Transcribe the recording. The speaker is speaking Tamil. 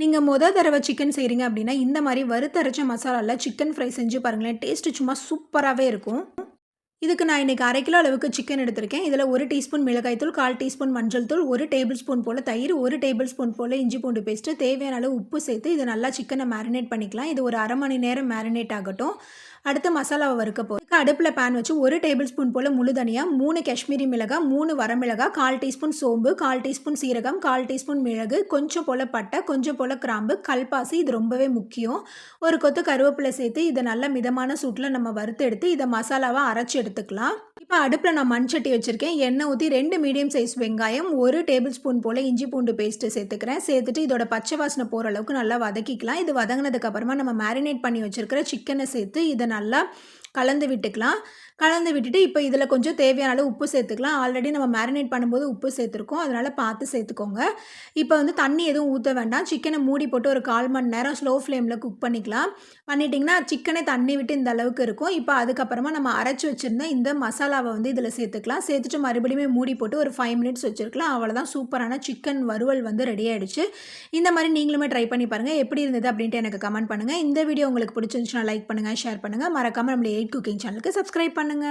நீங்க தடவ சிக்கன் செய்றீங்க அப்டின்னா, இந்த மாரி வறுத்தரைச்ச மசாலால சிக்கன் ஃப்ரை செஞ்சு பாருங்களேன். டேஸ்ட்டு சும்மா சூப்பராவே இருக்கும். இதுக்கு நான் இன்னைக்கு 1/2 கிலோ அளவுக்கு சிக்கன் எடுத்திருக்கேன். இதில 1 டீஸ்பூன் மிளகாய் தூள், 1/4 டீஸ்பூன் மஞ்சள் தூள், 1 டேபிள் ஸ்பூன் போல தயிர், 1 டேபிள் ஸ்பூன் போல இஞ்சி பூண்டு பேஸ்ட்டு, தேவையான அளவு உப்பு சேர்த்து இத நல்லா சிக்கன மேரினேட் பண்ணிக்கலாம். இது ஒரு 1/2 மணி நேரம் மேரினேட் ஆகட்டும். அடுத்து மசாலாவ வறுக்க போறோம். அடுப்புல பேன் வச்சு 1 டேபிள் ஸ்பூன் போல முழு தனியா, 3 காஷ்மீரி மிளகாய், 3 வரமிளகாய், 1/4 டீஸ்பூன் சோம்பு, 1/4 டீஸ்பூன் சீரகம், 1/4 டீஸ்பூன் மிளகு, கொஞ்சம் போல பட்டை, கொஞ்சம் போல கிராம்பு, கல்பாசி இது ரொம்பவே முக்கியம். ஒரு கொத்து கருவேப்பிலை சேர்த்து இத நல்லா மிதமான சூட்ல நம்ம வறுத்து எடுத்து இத மசாலாவா அரைச்சு எடுத்துக்கலாம். இப்ப அடுப்புல நான் மண் சட்டி வச்சிருக்கேன். எண்ணெய் ஊத்தி 2 மீடியம் சைஸ் வெங்காயம், 1 டேபிள் ஸ்பூன் போல இஞ்சி பூண்டு பேஸ்ட் சேர்த்துக்கிறேன். சேர்த்துட்டு இதோட பச்சை வாசனை போற அளவுக்கு நல்லா வதக்கிக்கலாம். இது வதங்குனதுக்கு அப்புறமா நம்ம மேரினேட் பண்ணி வச்சிருக்கிற சிக்கன சேர்த்து இத நல்லா கலந்து விட்டுக்கலாம். கலந்து விட்டுட்டு இப்ப இதில கொஞ்சம் தேவையான அளவு உப்பு சேர்த்துக்கலாம். ஆல்ரெடி நம்ம மேரினேட் பண்ணும்போது உப்பு சேர்த்துருக்கோம். அதனால பார்த்து சேர்த்துக்கோங்க. இப்ப வந்து தண்ணி எதுவும் ஊத்த வேண்டாம். சிக்கன மூடி போட்டு ஒரு 1/4 மணி நேரம் ஸ்லோ ஃப்ளேம்ல குக் பண்ணிக்கலாம். பண்ணிட்டீங்கன்னா, சிக்கனே தண்ணி விட்டு இந்த அளவுக்கு இருக்கும். இப்ப அதுக்கப்புறமா நம்ம அரைச்சு வச்சிருந்த இந்த மசாலாவ வந்து இதில சேர்த்துக்கலாம். சேர்த்துட்டு மறுபடியுமே மூடி போட்டு ஒரு 5 மினிட்ஸ் வச்சிருக்கலாம். அவ்வளோதான் சூப்பரான சிக்கன் வறுவல் வந்து ரெடி ஆயிடுச்சு. இந்த மாரி நீங்களுமே ட்ரை பண்ணி பாருங்க. எப்படி இருந்தது அப்படின்ட்டு எனக்கு கமெண்ட் பண்ணுங்க. இந்த வீடியோ உங்களுக்கு பிடிச்சிருந்துச்சுன்னா லைக் பண்ணுங்க, ஷேர் பண்ணுங்க. மறக்காம நம்மளுடைய எயிட் குக்கிங் சேனலுக்கு சப்ஸ்கிரைப் பண்ணுங்க.